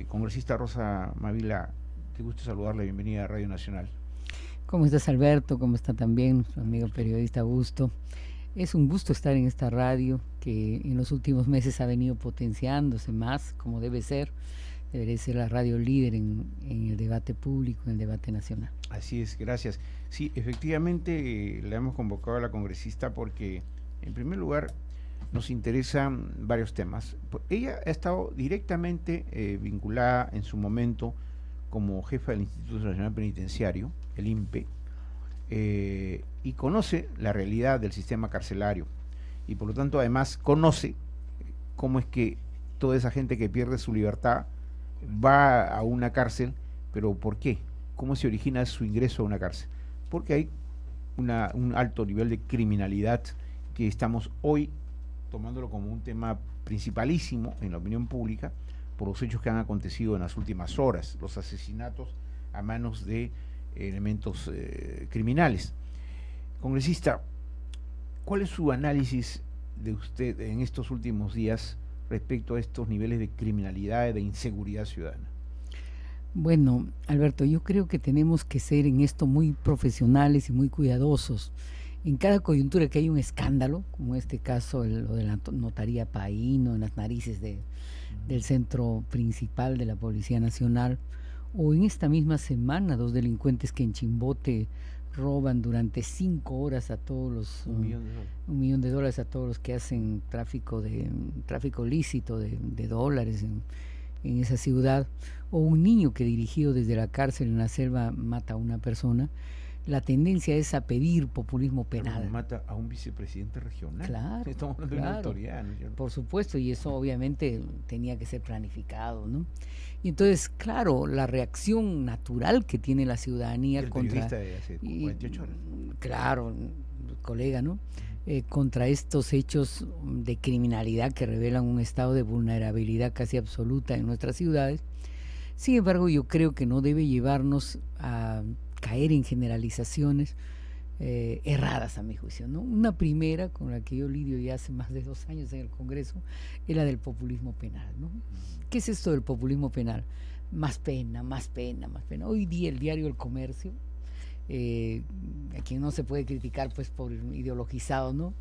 Congresista Rosa Mavila, qué gusto saludarla, bienvenida a Radio Nacional. ¿Cómo estás, Alberto? ¿Cómo está también nuestro amigo periodista Augusto? Es un gusto estar en esta radio que en los últimos meses ha venido potenciándose más, como debe ser. Debería ser la radio líder en el debate público, en el debate nacional. Así es, gracias. Sí, efectivamente la hemos convocado a la congresista porque, en primer lugar, nos interesan varios temas. Ella ha estado directamente vinculada en su momento como jefa del Instituto Nacional Penitenciario, el INPE, y conoce la realidad del sistema carcelario y por lo tanto además conoce cómo es que toda esa gente que pierde su libertad va a una cárcel, pero ¿por qué? ¿Cómo se origina su ingreso a una cárcel? Porque hay un alto nivel de criminalidad que estamos hoy tomándolo como un tema principalísimo en la opinión pública por los hechos que han acontecido en las últimas horas, los asesinatos a manos de elementos criminales. Congresista, ¿cuál es su análisis de usted en estos últimos días respecto a estos niveles de criminalidad y de inseguridad ciudadana? Bueno, Alberto, yo creo que tenemos que ser en esto muy profesionales y muy cuidadosos. En cada coyuntura que hay un escándalo, como en este caso lo de la notaría Paíno, en las narices del centro principal de la Policía Nacional, o en esta misma semana 2 delincuentes que en Chimbote roban durante 5 horas a todos los $1 millón a todos los que hacen tráfico lícito de dólares en esa ciudad, o un niño que dirigido desde la cárcel en la selva mata a una persona. La tendencia es a pedir populismo penal. Pero mata a un vicepresidente regional. Claro, estamos hablando de una autoridad, ¿no? Por supuesto, y eso obviamente tenía que ser planificado, ¿no? Y entonces, claro, la reacción natural que tiene la ciudadanía el contra... periodista de hace 48 horas. Claro, colega, ¿no? Contra estos hechos de criminalidad que revelan un estado de vulnerabilidad casi absoluta en nuestras ciudades. Sin embargo, yo creo que no debe llevarnos a caer en generalizaciones erradas, a mi juicio, ¿no? Una primera, con la que yo lidio ya hace más de 2 años en el Congreso, es la del populismo penal, ¿no? ¿Qué es esto del populismo penal? Más pena, más pena, más pena. Hoy día el diario El Comercio, a quien no se puede criticar pues por ideologizado, ¿no?,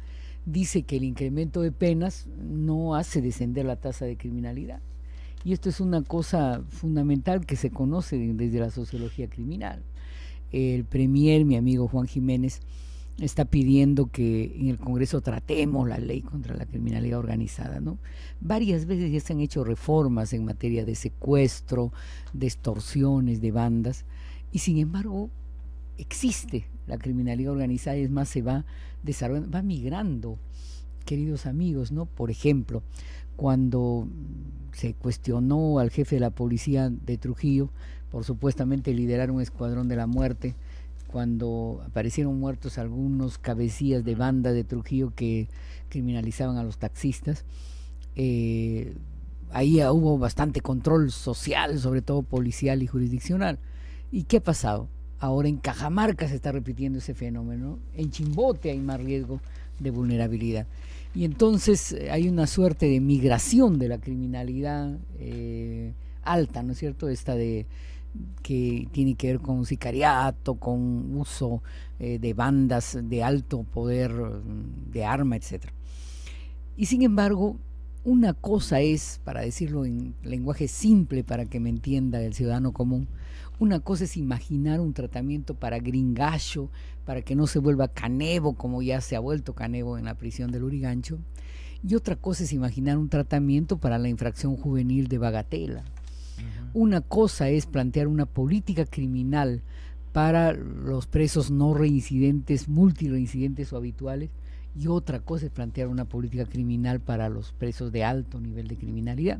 dice que el incremento de penas no hace descender la tasa de criminalidad. Y esto es una cosa fundamental que se conoce desde la sociología criminal. El premier, mi amigo Juan Jiménez, está pidiendo que en el Congreso tratemos la ley contra la criminalidad organizada, ¿no? Varias veces ya se han hecho reformas en materia de secuestro, de extorsiones, de bandas, y sin embargo existe la criminalidad organizada, y es más, se va desarrollando, va migrando, queridos amigos, ¿no? Por ejemplo, cuando se cuestionó al jefe de la policía de Trujillo por supuestamente liderar un escuadrón de la muerte, cuando aparecieron muertos algunos cabecillas de banda de Trujillo que criminalizaban a los taxistas, ahí hubo bastante control social, sobre todo policial y jurisdiccional. ¿Y qué ha pasado? Ahora en Cajamarca se está repitiendo ese fenómeno, en Chimbote hay más riesgo de vulnerabilidad. Y entonces hay una suerte de migración de la criminalidad alta, ¿no es cierto? Esta que tiene que ver con sicariato, con uso de bandas de alto poder de arma, etcétera. Y sin embargo, una cosa es, para decirlo en lenguaje simple para que me entienda el ciudadano común, una cosa es imaginar un tratamiento para Gringallo, para que no se vuelva Canevo, como ya se ha vuelto Canevo en la prisión del Lurigancho, y otra cosa es imaginar un tratamiento para la infracción juvenil de bagatela. Una cosa es plantear una política criminal para los presos no reincidentes, multireincidentes o habituales, y otra cosa es plantear una política criminal para los presos de alto nivel de criminalidad.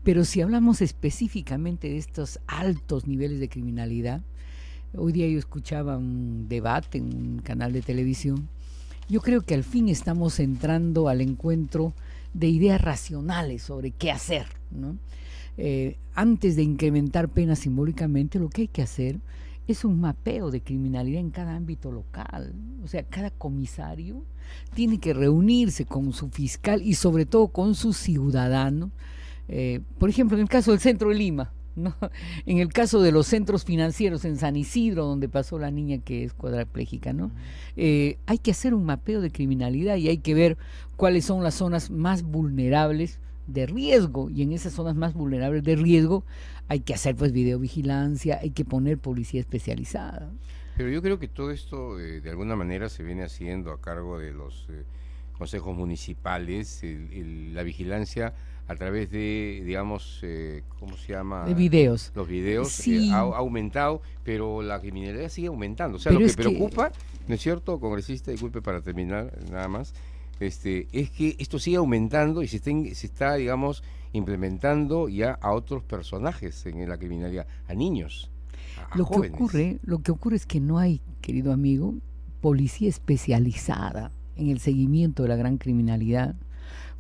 Pero si hablamos específicamente de estos altos niveles de criminalidad, hoy día yo escuchaba un debate en un canal de televisión. Yo creo que al fin estamos entrando al encuentro de ideas racionales sobre qué hacer, ¿no? Antes de incrementar penas simbólicamente, lo que hay que hacer es un mapeo de criminalidad en cada ámbito local. O sea, cada comisario tiene que reunirse con su fiscal y sobre todo con sus ciudadanos, Por ejemplo, en el caso del centro de Lima, ¿no? En el caso de los centros financieros en San Isidro, donde pasó la niña que es cuadraplégica, ¿no? Hay que hacer un mapeo de criminalidad y hay que ver cuáles son las zonas más vulnerables de riesgo, y en esas zonas más vulnerables de riesgo hay que hacer pues videovigilancia, hay que poner policía especializada. Pero yo creo que todo esto de alguna manera se viene haciendo a cargo de los consejos municipales, la vigilancia a través de, digamos, ¿cómo se llama? De videos. Los videos Sí. ha aumentado, pero la criminalidad sigue aumentando. O sea, Pero lo que es que- preocupa, ¿no es cierto, congresista? Disculpe para terminar, nada más. Es que esto sigue aumentando y se está, digamos, implementando ya a otros personajes en la criminalidad, a niños, a jóvenes. Lo que ocurre es que no hay, querido amigo, policía especializada en el seguimiento de la gran criminalidad.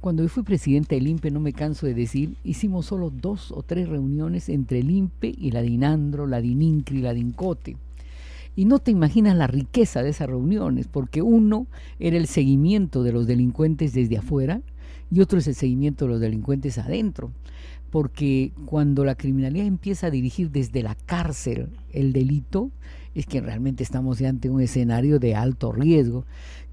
Cuando yo fui presidente del INPE, no me canso de decir, hicimos solo 2 o 3 reuniones entre el INPE y la DINANDRO, la DININCRI, la DINCOTE. Y no te imaginas la riqueza de esas reuniones, porque uno era el seguimiento de los delincuentes desde afuera y otro es el seguimiento de los delincuentes adentro. Porque cuando la criminalidad empieza a dirigir desde la cárcel el delito, es que realmente estamos ya ante un escenario de alto riesgo,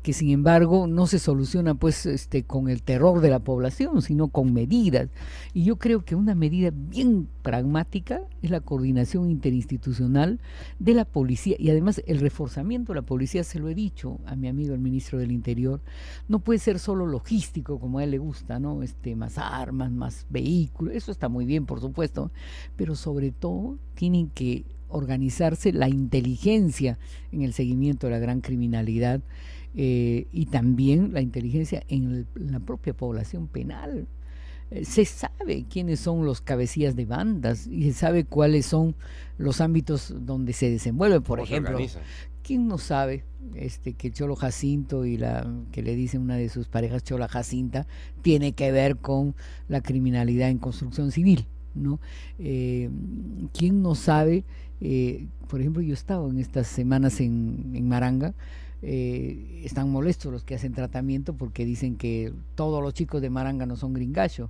que sin embargo no se soluciona pues con el terror de la población, sino con medidas. Y yo creo que una medida bien pragmática es la coordinación interinstitucional de la policía y además el reforzamiento de la policía, se lo he dicho a mi amigo el ministro del Interior, no puede ser solo logístico como a él le gusta, ¿no? Más armas, más vehículos, eso está muy bien por supuesto, pero sobre todo tienen que organizarse la inteligencia en el seguimiento de la gran criminalidad, y también la inteligencia en la propia población penal. Se sabe quiénes son los cabecillas de bandas y se sabe cuáles son los ámbitos donde se desenvuelve. Por ejemplo, ¿quién no sabe que Cholo Jacinto y la que le dicen una de sus parejas Chola Jacinta tiene que ver con la criminalidad en construcción civil, ¿no? ¿Quién no sabe? Por ejemplo, yo he estado en estas semanas en Maranga. Están molestos los que hacen tratamiento porque dicen que todos los chicos de Maranga no son gringachos,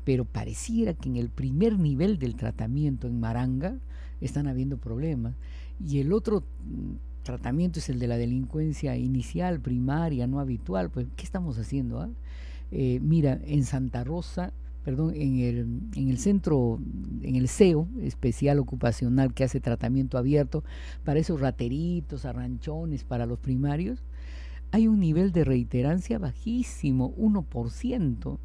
pero pareciera que en el primer nivel del tratamiento en Maranga están habiendo problemas, y el otro tratamiento es el de la delincuencia inicial, primaria, no habitual. Pues, ¿qué estamos haciendo? Mira, en Santa Rosa, perdón, en el centro, en el CEO, especial ocupacional que hace tratamiento abierto para esos rateritos, arranchones, para los primarios, hay un nivel de reiterancia bajísimo, 1%.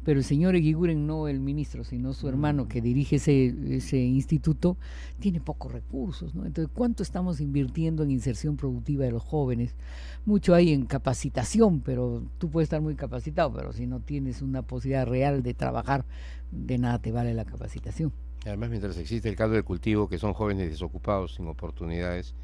Pero el señor Eguiguren, no el ministro, sino su hermano que dirige ese instituto, tiene pocos recursos, ¿no? Entonces, ¿cuánto estamos invirtiendo en inserción productiva de los jóvenes? Mucho hay en capacitación, pero tú puedes estar muy capacitado, pero si no tienes una posibilidad real de trabajar, de nada te vale la capacitación. Además, mientras existe el caldo de cultivo, que son jóvenes desocupados, sin oportunidades,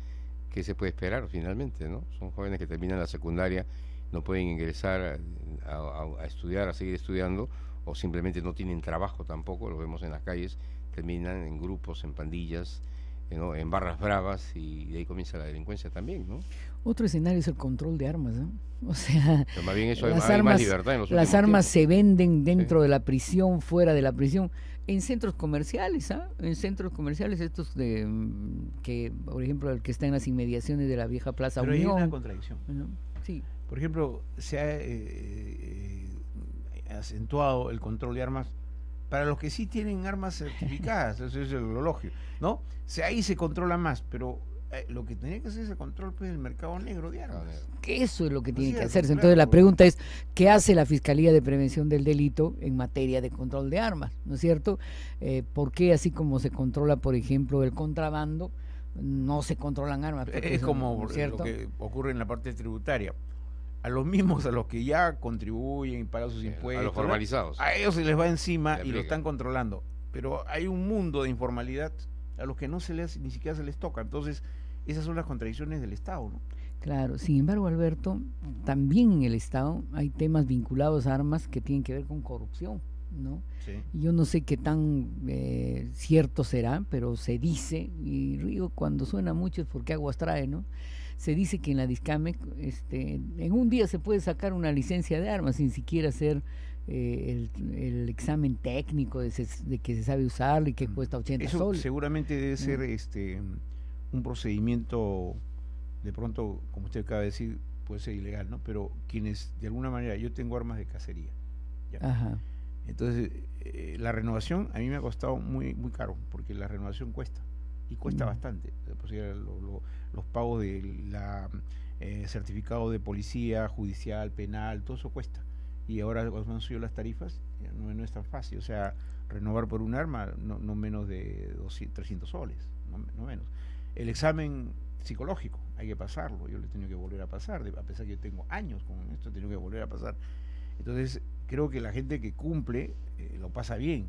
¿qué se puede esperar finalmente, no? Son jóvenes que terminan la secundaria, no pueden ingresar a estudiar, a seguir estudiando, o simplemente no tienen trabajo tampoco, lo vemos en las calles, terminan en grupos, en pandillas, ¿no? En barras bravas, y de ahí comienza la delincuencia también, ¿no? Otro escenario es el control de armas, ¿no? O sea, pero más bien eso hay más libertad en los las armas tiempos. Se venden dentro de la prisión, fuera de la prisión, en centros comerciales, en centros comerciales estos que, por ejemplo, el que está en las inmediaciones de la vieja Plaza Pero Unión. hay una contradicción. ¿No? Sí. Por ejemplo, se ha acentuado el control de armas para los que sí tienen armas certificadas, eso es lo lógico, ¿no? Ahí se controla más, pero lo que tenía que hacer es el control del mercado negro de armas. Que eso es lo que tiene que hacerse. Claro, Entonces la pregunta es, ¿qué hace la Fiscalía de Prevención del Delito en materia de control de armas? ¿No es cierto? ¿Por qué así como se controla, por ejemplo, el contrabando, no se controlan armas? Es como lo que ocurre en la parte tributaria. A los mismos, a los que ya contribuyen y pagan sus impuestos, a los formalizados, a ellos se les va encima y lo están controlando. Pero hay un mundo de informalidad a los que no se les, ni siquiera se les toca. Entonces, esas son las contradicciones del Estado, ¿no? Claro, sin embargo, Alberto, también en el Estado hay temas vinculados a armas que tienen que ver con corrupción, ¿no? Sí. Yo no sé qué tan cierto será, pero se dice, y río cuando suena mucho es porque aguas trae, ¿no? Se dice que en la Discame en un día se puede sacar una licencia de armas sin siquiera ser el examen técnico de que se sabe usarlo y que cuesta 80 Eso soles. seguramente debe ser un procedimiento, de pronto, como usted acaba de decir, puede ser ilegal, ¿no? Pero quienes, de alguna manera, yo tengo armas de cacería, ¿ya? Ajá. Entonces, la renovación a mí me ha costado muy caro, porque la renovación cuesta, y cuesta bastante. Pues, los pagos de la certificado de policía, judicial, penal, todo eso cuesta. Y ahora cuando han subido las tarifas, no es tan fácil. O sea, renovar por un arma no menos de 300 soles, no menos. El examen psicológico, hay que pasarlo, yo lo he tenido que volver a pasar, a pesar que yo tengo años con esto, he tenido que volver a pasar. Entonces, creo que la gente que cumple lo pasa bien,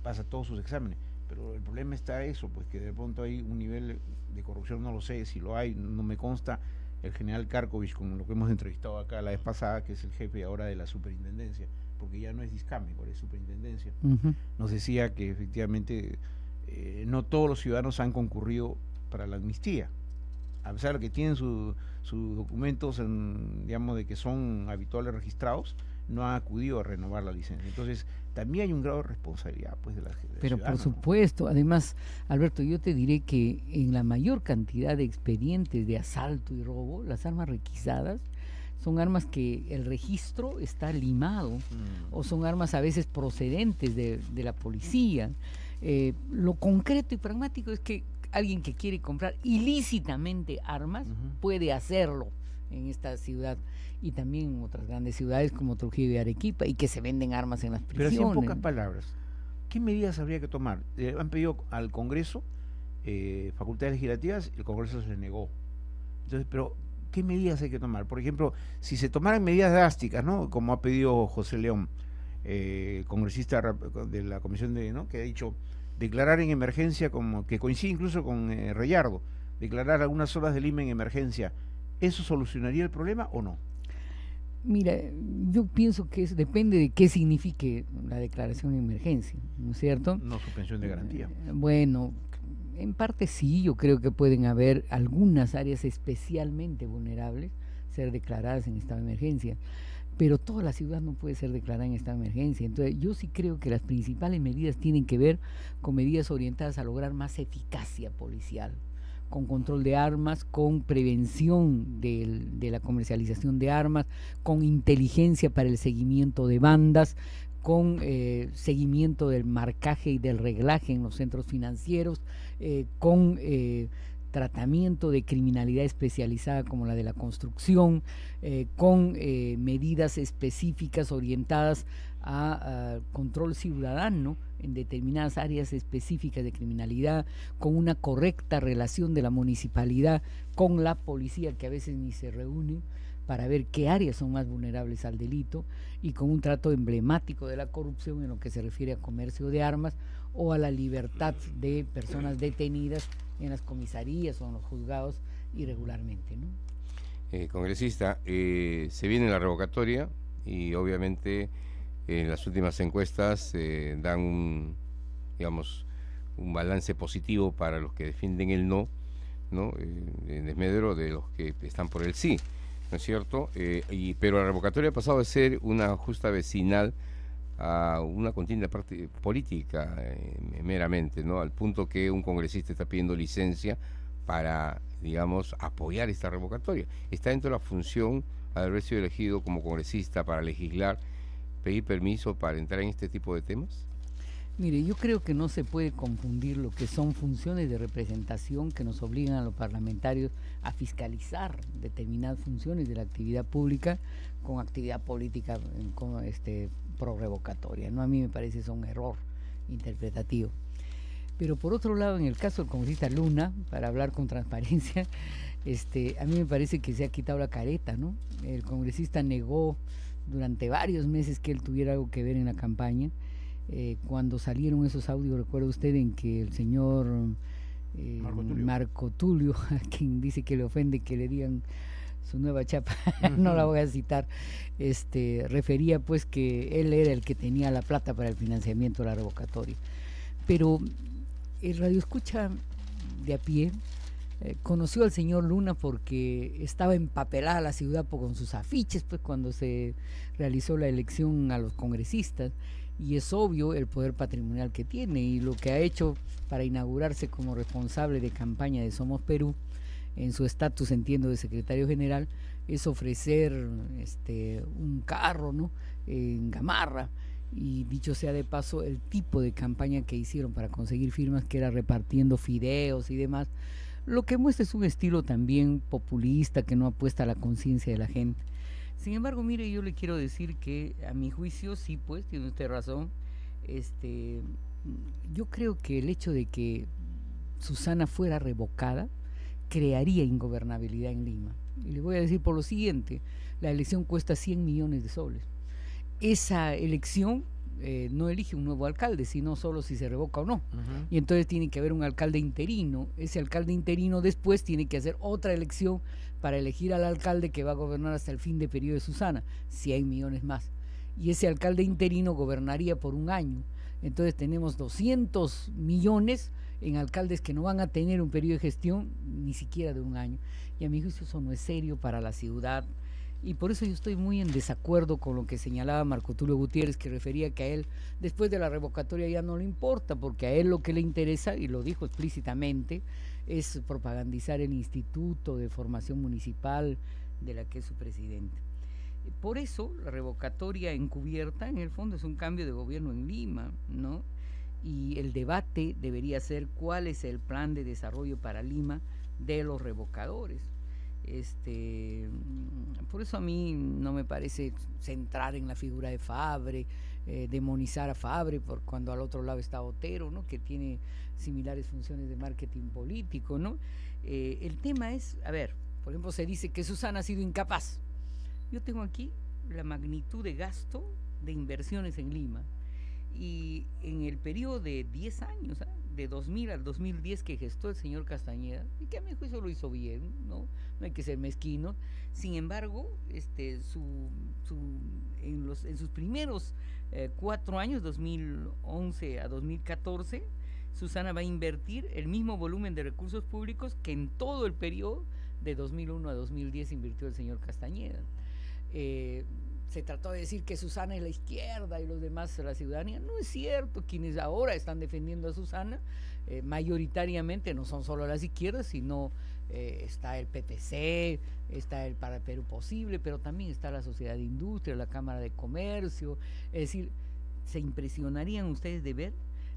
pasa todos sus exámenes, pero el problema está eso, pues que de pronto hay un nivel de corrupción, no lo sé, si lo hay, no me consta. El general Karkovich, con lo que hemos entrevistado acá la vez pasada, que es el jefe ahora de la superintendencia, porque ya no es Discame, ahora es superintendencia, nos decía que efectivamente no todos los ciudadanos han concurrido para la amnistía, a pesar de que tienen sus documentos, digamos, de que son habituales registrados, no han acudido a renovar la licencia. Entonces, también hay un grado de responsabilidad, pues, de la gente. Pero por supuesto, además, Alberto, yo te diré que en la mayor cantidad de expedientes de asalto y robo, las armas requisadas son armas que el registro está limado, o son armas a veces procedentes de la policía. Lo concreto y pragmático es que alguien que quiere comprar ilícitamente armas puede hacerlo en esta ciudad y también en otras grandes ciudades como Trujillo y Arequipa, y que se venden armas en las prisiones. Pero así en pocas palabras, ¿qué medidas habría que tomar? Han pedido al Congreso facultades legislativas, el Congreso se les negó. Entonces, pero ¿qué medidas hay que tomar? Por ejemplo, si se tomaran medidas drásticas, ¿no? Como ha pedido José León, congresista de la Comisión de, ¿no? Que ha dicho declarar en emergencia, como que coincide incluso con Reyardo, declarar algunas zonas del Lima en emergencia, ¿eso solucionaría el problema o no? Mira, yo pienso que depende de qué signifique la declaración de emergencia, ¿no es cierto? No suspensión de garantía. Bueno, en parte sí, yo creo que pueden haber algunas áreas especialmente vulnerables ser declaradas en estado de emergencia, pero toda la ciudad no puede ser declarada en estado de emergencia. Entonces, yo sí creo que las principales medidas tienen que ver con medidas orientadas a lograr más eficacia policial, con control de armas, con prevención de la comercialización de armas, con inteligencia para el seguimiento de bandas, con seguimiento del marcaje y del reglaje en los centros financieros, con tratamiento de criminalidad especializada como la de la construcción, con medidas específicas orientadas a control ciudadano en determinadas áreas específicas de criminalidad, con una correcta relación de la municipalidad con la policía, que a veces ni se reúnen para ver qué áreas son más vulnerables al delito, y con un trato emblemático de la corrupción en lo que se refiere a comercio de armas o a la libertad de personas detenidas en las comisarías o en los juzgados irregularmente, ¿no? Congresista, se viene la revocatoria y obviamente en las últimas encuestas dan un balance positivo para los que defienden el no, en desmedro de los que están por el sí, ¿no es cierto? Pero la revocatoria ha pasado de ser una justa vecinal a una contienda política meramente, ¿no? Al punto que un congresista está pidiendo licencia para, digamos, apoyar esta revocatoria. ¿Está dentro de la función, al haber sido elegido como congresista para legislar, pedir permiso para entrar en este tipo de temas? Mire, yo creo que no se puede confundir lo que son funciones de representación que nos obligan a los parlamentarios a fiscalizar determinadas funciones de la actividad pública con actividad política pro revocatoria, ¿no? A mí me parece eso un error interpretativo. Pero por otro lado, en el caso del congresista Luna, para hablar con transparencia, a mí me parece que se ha quitado la careta, ¿no? El congresista negó durante varios meses que él tuviera algo que ver en la campaña. Cuando salieron esos audios, recuerda usted, en que el señor Marco Tulio, a quien dice que le ofende que le digan su nueva chapa, no la voy a citar, refería pues que él era el que tenía la plata para el financiamiento de la revocatoria. Pero el radioescucha de a pie conoció al señor Luna porque estaba empapelada la ciudad con sus afiches, pues cuando se realizó la elección a los congresistas, y es obvio el poder patrimonial que tiene y lo que ha hecho para inaugurarse como responsable de campaña de Somos Perú, en su estatus, entiendo, de secretario general, es ofrecer un carro, ¿no?, en Gamarra. Y dicho sea de paso, el tipo de campaña que hicieron para conseguir firmas, que era repartiendo fideos y demás, lo que muestra es un estilo también populista que no apuesta a la conciencia de la gente. Sin embargo, mire, yo le quiero decir que a mi juicio sí, pues, tiene usted razón. Yo creo que el hecho de que Susana fuera revocada crearía ingobernabilidad en Lima. Y le voy a decir por lo siguiente: la elección cuesta 100 millones de soles. Esa elección no elige un nuevo alcalde, sino solo si se revoca o no. Y entonces tiene que haber un alcalde interino. Ese alcalde interino después tiene que hacer otra elección para elegir al alcalde que va a gobernar hasta el fin de periodo de Susana, 100 millones más. Y ese alcalde interino gobernaría por un año. Entonces tenemos 200 millones en alcaldes que no van a tener un periodo de gestión ni siquiera de un año. Y a mi juicio eso no es serio para la ciudad. Y por eso yo estoy muy en desacuerdo con lo que señalaba Marco Tulio Gutiérrez, que refería que a él, después de la revocatoria, ya no le importa, porque a él lo que le interesa, y lo dijo explícitamente, es propagandizar el Instituto de Formación Municipal de la que es su presidente. Por eso, la revocatoria encubierta, en el fondo, es un cambio de gobierno en Lima, ¿no? Y el debate debería ser cuál es el plan de desarrollo para Lima de los revocadores. Por eso a mí no me parece centrar en la figura de Fabre, demonizar a Fabre, por cuando al otro lado está Otero, ¿no?, que tiene similares funciones de marketing político, ¿no? El tema es, a ver, por ejemplo, se dice que Susana ha sido incapaz. Yo tengo aquí la magnitud de gasto de inversiones en Lima, y en el periodo de 10 años, ¿eh?, de 2000 al 2010 que gestó el señor Castañeda, y que a mi juicio lo hizo bien, no hay que ser mezquino. Sin embargo, en sus primeros 4 años, 2011 a 2014, Susana va a invertir el mismo volumen de recursos públicos que en todo el periodo de 2001 a 2010 invirtió el señor Castañeda. Se trató de decir que Susana es la izquierda y los demás la ciudadanía. No es cierto. Quienes ahora están defendiendo a Susana mayoritariamente no son solo las izquierdas, sino está el PPC, está el Para Perú Posible, pero también está la Sociedad de Industria, la Cámara de Comercio. Es decir, se impresionarían ustedes de ver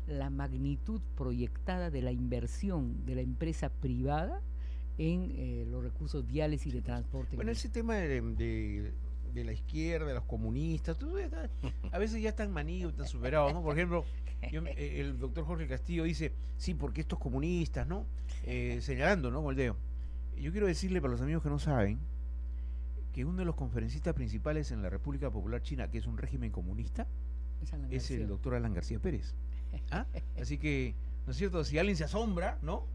la magnitud proyectada de la inversión de la empresa privada en los recursos viales y de transporte. Bueno, ese tema de la izquierda, de los comunistas, todo está, a veces ya están manidos, están superados, ¿no? Por ejemplo, el doctor Jorge Castillo dice, sí, porque estos comunistas, ¿no? Señalando, ¿no?, con el dedo. Yo quiero decirle para los amigos que no saben, que uno de los conferencistas principales en la República Popular China, que es un régimen comunista, es el doctor Alan García Pérez. ¿Ah? Así que, ¿no es cierto? Si alguien se asombra, ¿no?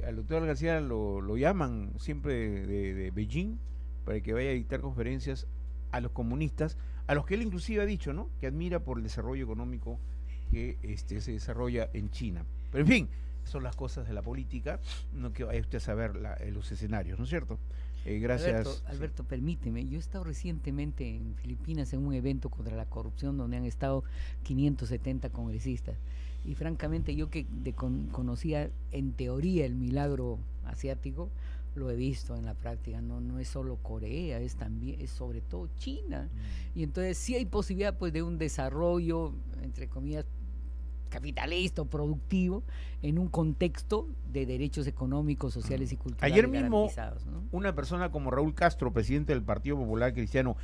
Al doctor Alan García lo llaman siempre de Beijing para que vaya a dictar conferencias a los comunistas, a los que él inclusive ha dicho, ¿no?, que admira por el desarrollo económico que se desarrolla en China. Pero en fin, son las cosas de la política, no que vaya usted a saber los escenarios, ¿no es cierto? Gracias. Alberto, permíteme, yo he estado recientemente en Filipinas en un evento contra la corrupción donde han estado 570 congresistas, y francamente yo que conocía en teoría el milagro asiático, lo he visto en la práctica. No es solo Corea, es sobre todo China. Y entonces sí hay posibilidad, pues, de un desarrollo, entre comillas, capitalista o productivo, en un contexto de derechos económicos, sociales y culturales. Ayer mismo, ¿no?, una persona como Raúl Castro, presidente del Partido Popular Cristiano,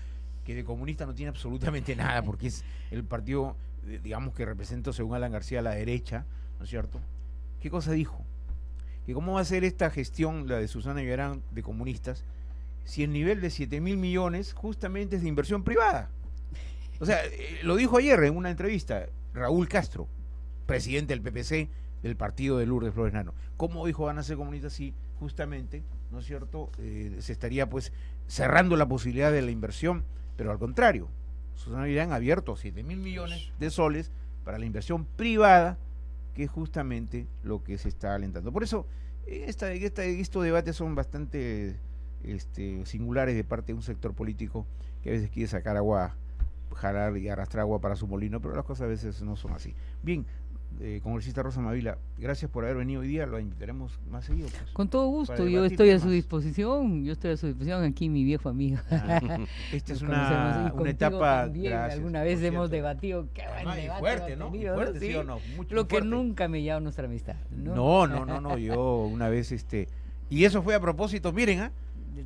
que de comunista no tiene absolutamente nada, porque es el partido, digamos, que representa, según Alan García, a la derecha, ¿no es cierto? ¿Qué cosa dijo? Que cómo va a ser esta gestión, la de Susana Villarán, de comunistas, si el nivel de 7.000 millones justamente es de inversión privada. O sea, lo dijo ayer en una entrevista Raúl Castro, presidente del PPC, del partido de Lourdes Flores Nano. ¿Cómo dijo van a ser comunistas si justamente, ¿no es cierto?, se estaría pues cerrando la posibilidad de la inversión? Pero al contrario, Susana Villarán ha abierto 7.000 millones de soles para la inversión privada, que es justamente lo que se está alentando. Por eso Estos debates son bastante singulares de parte de un sector político que a veces quiere sacar agua, jalar y arrastrar agua para su molino, pero las cosas a veces no son así. Bien, congresista Rosa Mavila, gracias por haber venido hoy día, lo invitaremos más seguido. Pues, con todo gusto, yo estoy a su disposición, aquí mi viejo amigo. Esta es una etapa, también, alguna vez hemos debatido, qué buen debate fuerte, ¿no? Tenido, fuerte, ¿sí? ¿Sí o no? Lo que nunca me lleva nuestra amistad. No, yo una vez, y eso fue a propósito, miren,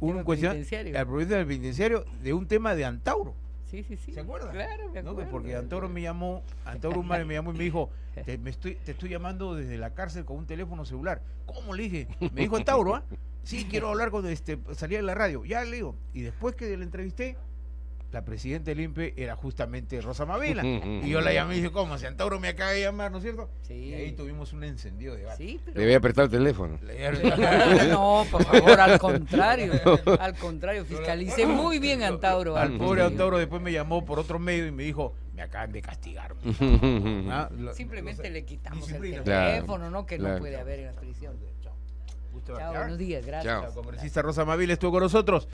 un cuestión al proyecto del penitenciario de un tema de Antauro. Sí. ¿Se acuerda? Claro, me acuerdo. No, porque Antauro me llamó y me dijo, te estoy llamando desde la cárcel con un teléfono celular. ¿Cómo? Le dije, me dijo Antauro, ¿ah? Sí, quiero hablar con salía en la radio. Ya le digo, y después que la entrevisté, la presidenta del INPE era justamente Rosa Mavila. Y yo la llamé y dije, ¿cómo? Si Antauro me acaba de llamar, ¿no es cierto? Sí. Y ahí tuvimos un encendido de debate. Sí, pero... Le voy a apretar el teléfono. No, por favor, al contrario, fiscalicé muy bien a Antauro. Al pobre Antauro después me llamó por otro medio y me dijo, me acaban de castigar. Simplemente le quitamos el teléfono, claro, ¿no? Que no puede haber en la prisión. Chao, buenos días, gracias. La congresista Rosa Mavila estuvo con nosotros.